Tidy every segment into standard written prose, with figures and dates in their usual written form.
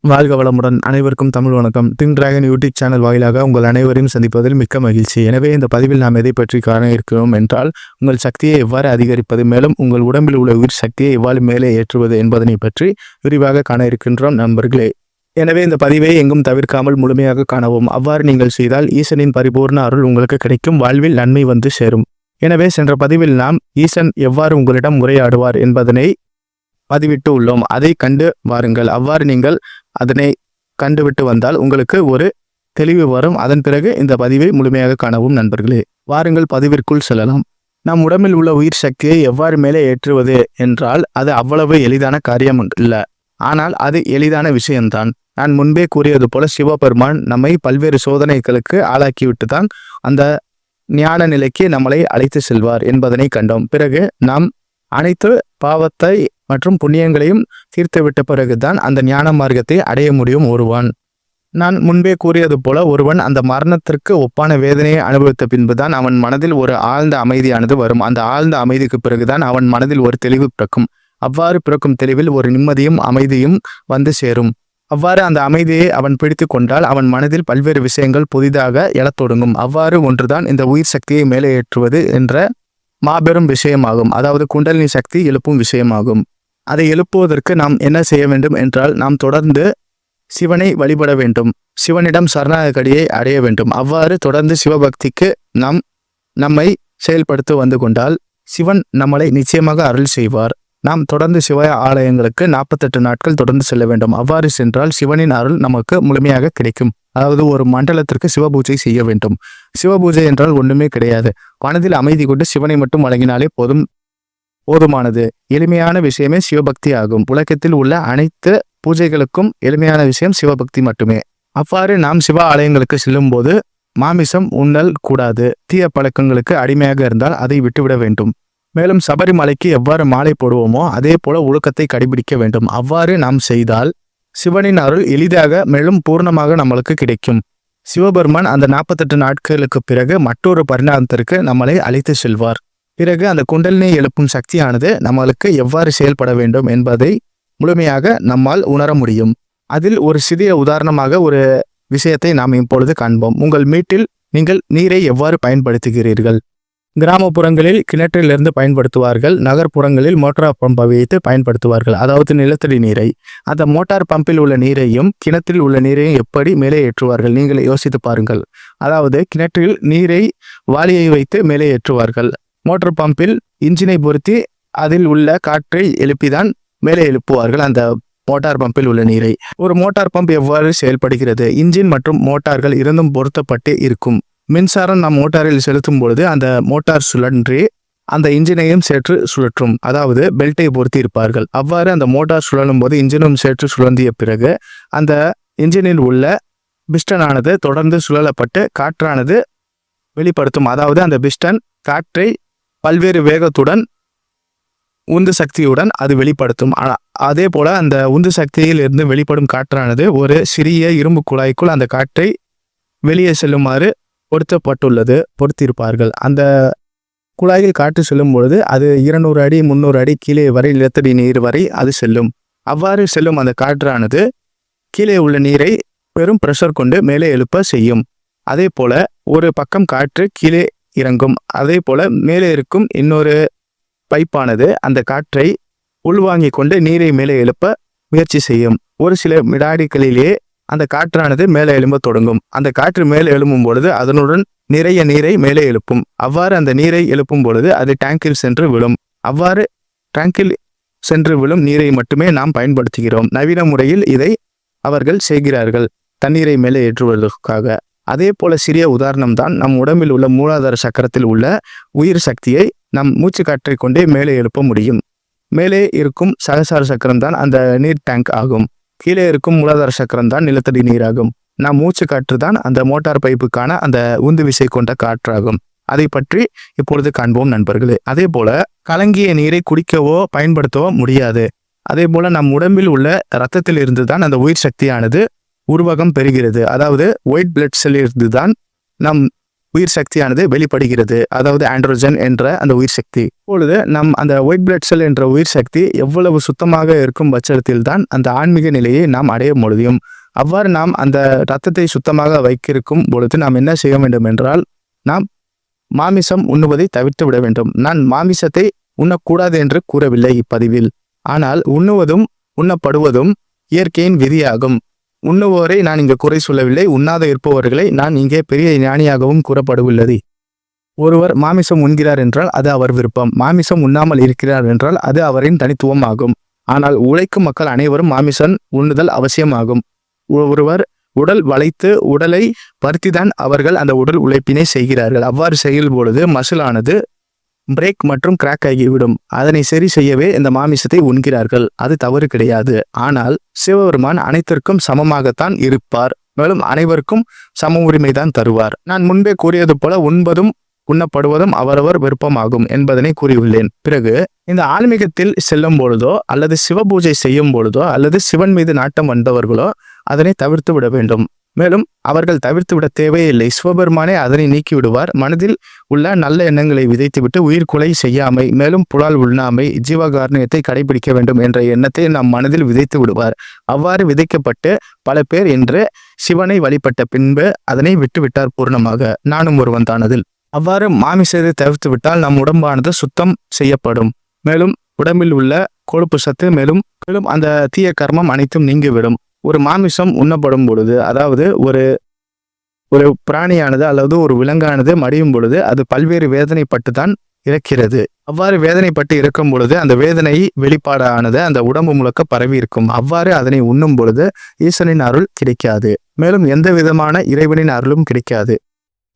வாழ்க வளமுடன். அனைவருக்கும் தமிழ் வணக்கம். திங் டிராகன் யூடியூப் சேனல் வாயிலாக உங்கள் அனைவரையும் சந்திப்பதில் மிக்க மகிழ்ச்சி. எனவே இந்த பதிவில் நாம் எதை பற்றி காண இருக்கிறோம் என்றால், உங்கள் சக்தியை எவ்வாறு அதிகரிப்பது, மேலும் உங்கள் உடம்பில் உள்ள உயிர் சக்தியை எவ்வாறு மேலே ஏற்றுவது என்பதனை பற்றி விரிவாக காண இருக்கின்றோம் நண்பர்களே. எனவே இந்த பதிவை எங்கும் தவிர்க்காமல் முழுமையாக காணவும். அவ்வாறு நீங்கள் செய்தால் ஈசனின் பரிபூர்ண அருள் உங்களுக்கு கிடைக்கும், வாழ்வில் நன்மை வந்து சேரும். எனவே சென்ற பதிவில் நாம் ஈசன் எவ்வாறு உங்களிடம் உரையாடுவார் என்பதனை பதிவிட்டு உள்ளோம். அதை கண்டு வாருங்கள். அவ்வாறு நீங்கள் அதனை கண்டுவிட்டு வந்தால் உங்களுக்கு ஒரு தெளிவு வரும். அதன் பிறகு இந்த பதிவை முழுமையாக காணவும் நண்பர்களே. வாருங்கள் பதிவிற்குள் செல்லலாம். நம் உடம்பில் உள்ள உயிர் சக்தியை எவ்வாறு மேலே ஏற்றுவது என்றால் அது அவ்வளவு எளிதான காரியம் இல்லை. ஆனால் அது எளிதான விஷயம்தான். நான் முன்பே கூறியது போல சிவபெருமான் நம்மை பல்வேறு சோதனைகளுக்கு ஆளாக்கிவிட்டு தான் அந்த ஞான நிலைக்கு நம்மளை அழைத்து செல்வார் என்பதனை கண்டோம். பிறகு நாம் அனைத்து பாவத்தை மற்றும் புண்ணியங்களையும் தீர்த்துவிட்ட பிறகுதான் அந்த ஞான மார்க்கத்தை அடைய முடியும் ஒருவன். நான் முன்பே கூறியது போல ஒருவன் அந்த மரணத்திற்கு ஒப்பான வேதனையை அனுபவித்த பின்புதான் அவன் மனதில் ஒரு ஆழ்ந்த அமைதியானது வரும். அந்த ஆழ்ந்த அமைதிக்கு பிறகுதான் அவன் மனதில் ஒரு தெளிவு பிறக்கும். அவ்வாறு பிறக்கும் தெளிவில் ஒரு நிம்மதியும் அமைதியும் வந்து சேரும். அவ்வாறு அந்த அமைதியை அவன் பிடித்து கொண்டால் அவன் மனதில் பல்வேறு விஷயங்கள் புதிதாக எழத் தொடங்கும். அவ்வாறு ஒன்றுதான் இந்த உயிர் சக்தியை மேலே ஏற்றுவது என்ற மாபெரும் விஷயமாகும். அதாவது குண்டலினி சக்தி எழுப்பும் விஷயமாகும். அதை எழுப்புவதற்கு நாம் என்ன செய்ய வேண்டும் என்றால், நாம் தொடர்ந்து சிவனை வழிபட வேண்டும். சிவனிடம் சரணாகதியை அடைய வேண்டும். அவ்வாறு தொடர்ந்து சிவபக்திக்கு நம்மை செயல்படுத்த வந்து கொண்டால் சிவன் நம்மளை நிச்சயமாக அருள் செய்வார். நாம் தொடர்ந்து சிவ ஆலயங்களுக்கு 48 நாட்கள் தொடர்ந்து செல்ல வேண்டும். அவ்வாறு சென்றால் சிவனின் அருள் நமக்கு முழுமையாக கிடைக்கும். அதாவது ஒரு மண்டலத்திற்கு சிவபூஜை செய்ய வேண்டும். சிவபூஜை என்றால் ஒன்றுமே கிடையாது. மனதில் அமைதி கொண்டு சிவனை மட்டும் வழங்கினாலே போதுமானது. எளிமையான விஷயமே சிவபக்தி ஆகும். உலகத்தில் உள்ள அனைத்து பூஜைகளுக்கும் எளிமையான விஷயம் சிவபக்தி மட்டுமே. அவ்வாறு நாம் சிவ ஆலயங்களுக்கு செல்லும் போது மாமிசம் உண்ணல் கூடாது. தீய பழக்கங்களுக்கு அடிமையாக இருந்தால் அதை விட்டுவிட வேண்டும். மேலும் சபரிமலைக்கு எவ்வாறு மாலை போடுவோமோ அதே போல ஒழுக்கத்தை கடைபிடிக்க வேண்டும். அவ்வாறு நாம் செய்தால் சிவனின் அருள் எளிதாக மேலும் பூர்ணமாக நம்மளுக்கு கிடைக்கும். சிவபெருமான் அந்த 48 நாட்களுக்கு பிறகு மற்றொரு பரிணாமத்திற்கு நம்மளை அழைத்து செல்வார். பிறகு அந்த குண்டலினை எழுப்பும் சக்தியானது நம்மளுக்கு எவ்வாறு செயல்பட வேண்டும் என்பதை முழுமையாக நம்மால் உணர முடியும். அதில் ஒரு சிறிய உதாரணமாக ஒரு விஷயத்தை நாம் இப்பொழுது காண்போம். உங்கள் வீட்டில் நீங்கள் நீரை எவ்வாறு பயன்படுத்துகிறீர்கள்? கிராமப்புறங்களில் கிணற்றிலிருந்து பயன்படுத்துவார்கள். நகர்ப்புறங்களில் மோட்டார் பம்பை வைத்து பயன்படுத்துவார்கள். அதாவது நிலத்தடி நீரை. அந்த மோட்டார் பம்பில் உள்ள நீரையும் கிணற்றில் உள்ள நீரையும் எப்படி மேலே ஏற்றுவார்கள்? நீங்கள் யோசித்து பாருங்கள். அதாவது கிணற்றில் நீரை வாளியை வைத்து மேலே ஏற்றுவார்கள். மோட்டார் பம்பில் இன்ஜினை பொருத்தி அதில் உள்ள காற்றை எழுப்பிதான் மேலே எழுப்புவார்கள் அந்த மோட்டார் பம்பில் உள்ள நீரை. ஒரு மோட்டார் பம்ப் எவ்வாறு செயல்படுகிறது? இன்ஜின் மற்றும் மோட்டார்கள் இரண்டும் பொருத்தப்பட்டு இருக்கும். மின்சாரம் நம் மோட்டாரில் செலுத்தும் பொழுது அந்த மோட்டார் சுழன்றி அந்த இன்ஜினையும் சேர்த்து சுழற்றும். அதாவது பெல்ட்டை பொருத்தி இருப்பார்கள். அவ்வாறு அந்த மோட்டார் சுழலும் போது இன்ஜினும் சேர்த்து சுழந்திய பிறகு அந்த இன்ஜினில் உள்ள பிஸ்டனானது தொடர்ந்து சுழலப்பட்டு காற்றானது வெளிப்படுத்தும். அதாவது அந்த பிஸ்டன் காற்றை பல்வேறு வேகத்துடன் உந்து சக்தியுடன் அது வெளிப்படுத்தும். அதே போல அந்த உந்து சக்தியில் இருந்து வெளிப்படும் காற்றானது ஒரு சிறிய இரும்பு குழாய்க்குள் அந்த காற்றை வெளியே செல்லுமாறு பொருத்தியிருப்பார்கள். அந்த குழாயில் காற்று செல்லும் பொழுது அது 200 அடி 300 அடி கீழே வரை நிலத்தடி நீர் வரை அது செல்லும். அவ்வாறு செல்லும் அந்த காற்றானது கீழே உள்ள நீரை பெரும் பிரஷர் கொண்டு மேலே எழுப்ப செய்யும். அதே போல ஒரு பக்கம் காற்று கீழே இறங்கும். அதே போல மேலே இருக்கும் இன்னொரு பைப்பானது அந்த காற்றை உள்வாங்கிக் கொண்டு நீரை மேலே எழுப்ப முயற்சி செய்யும். ஒரு சில வினாடிகளிலேயே அந்த காற்றானது மேலே எழும்ப தொடங்கும். அந்த காற்று மேலே எழும்பும் பொழுது அதனுடன் நிறைய நீரை மேலே எழுப்பும். அவ்வாறு அந்த நீரை எழுப்பும் பொழுது அது டேங்கில் சென்று விழும். அவ்வாறு டேங்கில் சென்று விழும் நீரை மட்டுமே நாம் பயன்படுத்துகிறோம். நவீன முறையில் இதை அவர்கள் செய்கிறார்கள் தண்ணீரை மேலே ஏற்றுவதற்காக. அதே போல சிறிய உதாரணம் தான் நம் உடம்பில் உள்ள மூலாதார சக்கரத்தில் உள்ள உயிர் சக்தியை நம் மூச்சு காற்றை கொண்டே மேலே எழுப்ப முடியும். மேலே இருக்கும் சகசார சக்கரம் தான் அந்த நீர் டேங்க் ஆகும். கீழே இருக்கும் மூலாதார சக்கரம் தான் நிலத்தடி நீராகும். நாம் மூச்சு காற்று தான் அந்த மோட்டார் பைப்புக்கான அந்த உந்து விசை கொண்ட காற்றாகும். அதை பற்றி இப்பொழுது காண்போம் நண்பர்களே. அதே போல கலங்கிய நீரை குடிக்கவோ பயன்படுத்தவோ முடியாது. அதே போல நம் உடம்பில் உள்ள இரத்தத்தில் இருந்து தான் அந்த உயிர் சக்தியானது உருவகம் பெறுகிறது. அதாவது ஒயிட் பிளட் செல் இருந்து தான் நம் உயிர் சக்தியானது வெளிப்படுகிறது. அதாவது ஆண்ட்ரோஜன் என்ற அந்த உயிர் சக்தி. இப்பொழுது நம் அந்த ஒயிட் பிளட் செல் என்ற உயிர் சக்தி எவ்வளவு சுத்தமாக இருக்கும் பட்சத்தில் தான் அந்த ஆன்மீக நிலையை நாம் அடைய முடியும். அவ்வாறு நாம் அந்த இரத்தத்தை சுத்தமாக வைத்திருக்கும் பொழுது நாம் என்ன செய்ய வேண்டும் என்றால், நாம் மாமிசம் உண்ணுவதை தவிர்த்து விட வேண்டும். நான் மாமிசத்தை உண்ணக்கூடாது என்று கூறவில்லை இப்பதிவில். ஆனால் உண்ணுவதும் உண்ணப்படுவதும் இயற்கையின் விதியாகும். உண்ணுவோரை நான் இங்கு குறை சொல்லவில்லை. உண்ணாத இருப்பவர்களை நான் இங்கே பெரிய ஞானியாகவும் கூறப்படவில்லை. ஒருவர் மாமிசம் உண்கிறார் என்றால் அது அவர் விருப்பம். மாமிசம் உண்ணாமல் இருக்கிறார் என்றால் அது அவரின் தனித்துவம் ஆகும். ஆனால் உழைக்கும் மக்கள் அனைவரும் மாமிசம் உண்ணுதல் அவசியமாகும். ஒருவர் உடல் வளைத்து உடலை பருத்திதான் அவர்கள் அந்த உடல் உழைப்பினை செய்கிறார்கள். அவ்வாறு செய்யும் பொழுது மசிலானது பிரேக் மற்றும் கிராக் ஆகிவிடும். அதனை சரி செய்யவே இந்த மாமிசத்தை உண்கிறார்கள். அது தவறு கிடையாது. ஆனால் சிவபெருமான் அனைத்திற்கும் சமமாகத்தான் இருப்பார். மேலும் அனைவருக்கும் சம உரிமை தான் தருவார். நான் முன்பே கூறியது போல உண்பதும் உண்ணப்படுவதும் அவரவர் விருப்பமாகும் என்பதனை கூறியுள்ளேன். பிறகு இந்த ஆன்மீகத்தில் செல்லும் பொழுதோ அல்லது சிவ பூஜை செய்யும் பொழுதோ அல்லது சிவன் மீது நாட்டம் வந்தவர்களோ அதனை தவிர்த்து விட வேண்டும். மேலும் அவர்கள் தவிர்த்து விட தேவையில்லை. சிவபெருமானே அதனை நீக்கி விடுவார். மனதில் உள்ள நல்ல எண்ணங்களை விதைத்துவிட்டு உயிர் கொலை செய்யாமை, மேலும் புலால் உண்ணாமை, ஜீவகாருண்யத்தை கடைபிடிக்க வேண்டும் என்ற எண்ணத்தை நம் மனதில் விதைத்து விடுவார். அவ்வாறு விதைக்கப்பட்டு பல பேர் இன்று சிவனை வழிபட்ட பின்பு அதனை விட்டுவிட்டார் பூர்ணமாக. நானும் ஒருவன் தானதில். அவ்வாறு மாமிசத்தை தவிர்த்து விட்டால் நம் உடம்பானது சுத்தம் செய்யப்படும். மேலும் உடம்பில் உள்ள கொழுப்பு சத்து மேலும் அந்த தீய கர்மம் அனைத்தும் நீங்கிவிடும். ஒரு மாமிசம் உண்ணப்படும் பொழுது, அதாவது ஒரு பிராணியானது அல்லது ஒரு விலங்கானது மடியும் பொழுது அது பல்வேறு வேதனைப்பட்டு தான் இறக்கிறது. அவ்வாறு வேதனைப்பட்டு இறக்கும் பொழுது அந்த வேதனை வெளிப்பாடானது அந்த உடம்பு முழுக்க பரவி இருக்கும். அவ்வாறு அதனை உண்ணும் பொழுது ஈசனின் அருள் கிடைக்காது. மேலும் எந்த விதமான இறைவனின் அருளும் கிடைக்காது.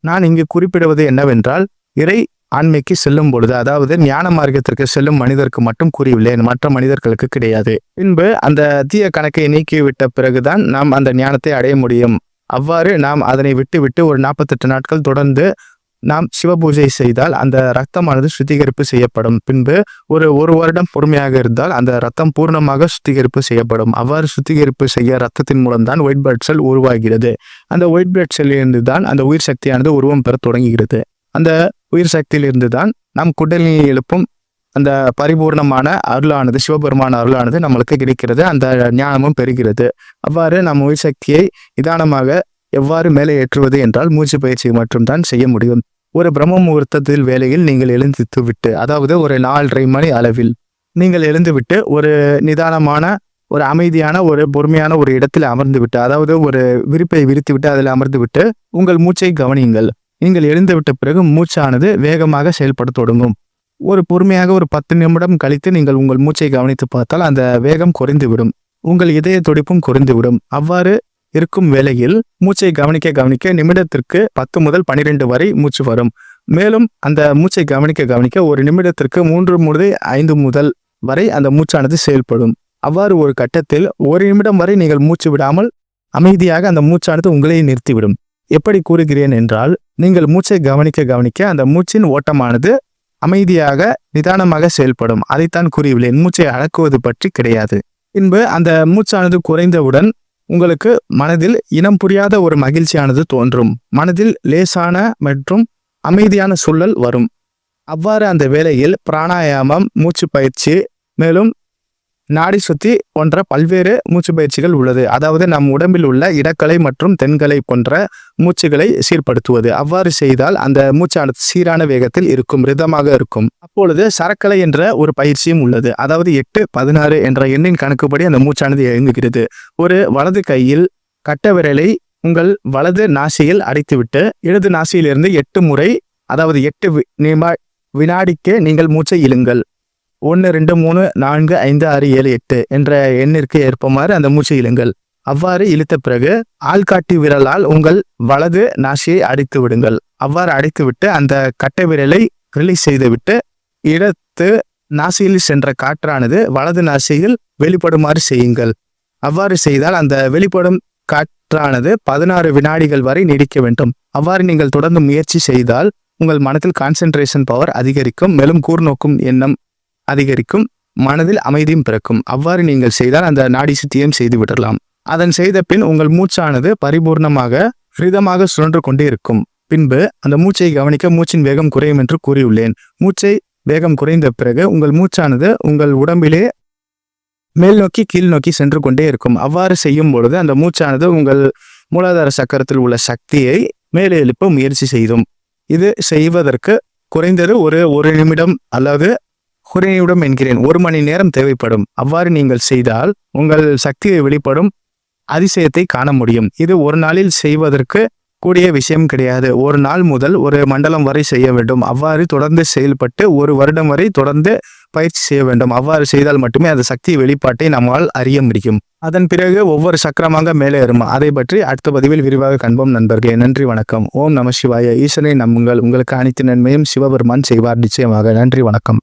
நான் இங்கு குறிப்பிடுவது என்னவென்றால், இறை ஆண்மைக்கு செல்லும் பொழுது, அதாவது ஞான மார்க்கத்திற்கு செல்லும் மனிதருக்கு மட்டும் கூறியுள்ளேன், மற்ற மனிதர்களுக்கு கிடையாது. பின்பு அந்த தீய கணக்கை நீக்கிவிட்ட பிறகுதான் நாம் அந்த ஞானத்தை அடைய முடியும். அவ்வாறு நாம் அதனை விட்டு ஒரு 48 நாட்கள் தொடர்ந்து நாம் சிவ பூஜை செய்தால் அந்த இரத்தமானது சுத்திகரிப்பு செய்யப்படும். பின்பு ஒரு வருடம் பொறுமையாக இருந்தால் அந்த இரத்தம் பூர்ணமாக சுத்திகரிப்பு செய்யப்படும். அவ்வாறு சுத்திகரிப்பு செய்ய இரத்தத்தின் மூலம்தான் ஒயிட் பிளட் செல் உருவாகிறது. அந்த ஒயிட் பிளட் செல்லிலிருந்து தான் அந்த உயிர் சக்தியானது உருவம் பெற தொடங்குகிறது. அந்த உயிர் சக்தியிலிருந்து தான் நாம் குண்டலினி எழுப்பும் அந்த பரிபூர்ணமான அருளானது, சிவபெருமான அருளானது நம்மளுக்கு கிடைக்கிறது. அந்த ஞானமும் பெறுகிறது. அவ்வாறு நம் உயிர் சக்தியை நிதானமாக எவ்வாறு மேலே ஏற்றுவது என்றால் மூச்சு பயிற்சி மட்டும்தான் செய்ய முடியும். ஒரு பிரம்ம முகூர்த்தத்தில் வேளையில் நீங்கள் எழுந்து விட்டு, அதாவது ஒரு 4:30 மணி அளவில் நீங்கள் எழுந்துவிட்டு ஒரு நிதானமான ஒரு அமைதியான ஒரு பொறுமையான ஒரு இடத்தில் அமர்ந்து விட்டு, அதாவது ஒரு விரிப்பை விரித்து விட்டு அதில் அமர்ந்து விட்டு உங்கள் மூச்சை கவனியுங்கள். நீங்கள் எழுந்துவிட்ட பிறகு மூச்சானது வேகமாக செயல்பட தொடங்கும். ஒரு பொறுமையாக ஒரு 10 நிமிடம் கழித்து நீங்கள் உங்கள் மூச்சை கவனித்து பார்த்தால் அந்த வேகம் குறைந்துவிடும். உங்கள் இதய துடிப்பும் குறைந்துவிடும். அவ்வாறு இருக்கும் வேளையில் மூச்சை கவனிக்க நிமிடத்திற்கு 10 முதல் 12 வரை மூச்சு வரும். மேலும் அந்த மூச்சை கவனிக்க ஒரு நிமிடத்திற்கு 3 முதல் 5 முதல் வரை அந்த மூச்சானது செயல்படும். அவ்வாறு ஒரு கட்டத்தில் 1 நிமிடம் வரை நீங்கள் மூச்சு விடாமல் அமைதியாக அந்த மூச்சானது உங்களை நிறுத்திவிடும். எப்படி கூறுகிறேன் என்றால், நீங்கள் மூச்சை கவனிக்க அந்த மூச்சின் ஓட்டமானது அமைதியாக நிதானமாக செயல்படும். அதைத்தான் கூறியுள்ளேன். மூச்சை அடக்குவது பற்றி கிடையாது. பின்பு அந்த மூச்சானது குறைந்தவுடன் உங்களுக்கு மனதில் இனம் புரியாத ஒரு மகிழ்ச்சியானது தோன்றும். மனதில் லேசான மற்றும் அமைதியான சூழல் வரும். அவ்வாறு அந்த வேளையில் பிராணாயாமம், மூச்சு பயிற்சி, மேலும் நாடி சுத்தி போன்ற பல்வேறு மூச்சு பயிற்சிகள் உள்ளது. அதாவது நம் உடம்பில் உள்ள இடக்கலை மற்றும் தென்கலை போன்ற மூச்சுகளை சீர்படுத்துவது. அவ்வாறு செய்தால் அந்த மூச்சானது சீரான வேகத்தில் இருக்கும், ரிதமாக இருக்கும். அப்பொழுது சரக்கலை என்ற ஒரு பயிற்சியும் உள்ளது. அதாவது 8, 16 என்ற எண்ணின் கணக்குப்படி அந்த மூச்சானது இயங்குகிறது. ஒரு வலது கையில் கட்ட விரலை உங்கள் வலது நாசியில் அடைத்துவிட்டு இடது நாசியிலிருந்து 8 முறை, அதாவது 8 வினாடிக்கு நீங்கள் மூச்சை இழுங்கள். 1, 2, 3, 4, 5, 6, 7, 8 என்ற எண்ணிற்கு ஏற்பமாறு அந்த மூச்சை இழுங்கள். அவ்வாறு இழுத்த பிறகு ஆள்காட்டி விரலால் உங்கள் வலது நாசியை அடைத்து விடுங்கள். அவ்வாறு அடைத்துவிட்டு அந்த கட்டை விரலை ரிலீஸ் செய்துவிட்டு இடது நாசியில் சென்ற காற்றானது வலது நாசியில் வெளிப்படுமாறு செய்யுங்கள். அவ்வாறு செய்தால் அந்த வெளிப்படும் காற்றானது 16 வினாடிகள் வரை நீடிக்க வேண்டும். அவ்வாறு நீங்கள் தொடர்ந்து முயற்சி செய்தால் உங்கள் மனத்தில் கான்சென்ட்ரேஷன் பவர் அதிகரிக்கும். மேலும் கூர்நோக்கும் எண்ணம் அதிகரிக்கும். மனதில் அமைதியும் பிறக்கும். அவ்வாறு நீங்கள் செய்தால் அந்த நாடி சுத்தியம் செய்து விடலாம். அதன் செய்த பின் உங்கள் மூச்சானது பரிபூர்ணமாக ஃப்ரீதமாக சுழன்று கொண்டே இருக்கும். பின்பு அந்த மூச்சை கவனிக்க மூச்சின் வேகம் குறையும் என்று கூறியுள்ளேன். மூச்சை வேகம் குறைந்த பிறகு உங்கள் மூச்சானது உங்கள் உடம்பிலே மேல் நோக்கி கீழ் நோக்கி சென்று கொண்டே இருக்கும். அவ்வாறு செய்யும் பொழுது அந்த மூச்சானது உங்கள் மூலாதார சக்கரத்தில் உள்ள சக்தியை மேலே எழுப்ப முயற்சி செய்யும். இது செய்வதற்கு குறைந்தது ஒரு நிமிடம் அல்லது ஒரு நிமிடம் என்கிறேன் 1 மணி நேரம் தேவைப்படும். அவ்வாறு நீங்கள் செய்தால் உங்கள் சக்தியை வெளிப்படும் அதிசயத்தை காண முடியும். இது ஒரு நாளில் செய்வதற்கு கூடிய விஷயம் கிடையாது. ஒரு நாள் முதல் ஒரு மண்டலம் வரை செய்ய வேண்டும். அவ்வாறு தொடர்ந்து செயல்பட்டு 1 வருடம் வரை தொடர்ந்து பயிற்சி செய்ய வேண்டும். அவ்வாறு செய்தால் மட்டுமே அந்த சக்தி வெளிப்பாட்டை நம்மால் அறிய முடியும். அதன் பிறகு ஒவ்வொரு சக்கரமாக மேலே ஏறும். அதை பற்றி அடுத்த பதிவில் விரிவாக காண்போம் நண்பர்களே. நன்றி, வணக்கம். ஓம் நம சிவாய. ஈஸ்வரனை நம்புங்கள். உங்களுக்கு அனைத்து நன்மையும் சிவபெருமான் செய்வார் நிச்சயமாக. நன்றி, வணக்கம்.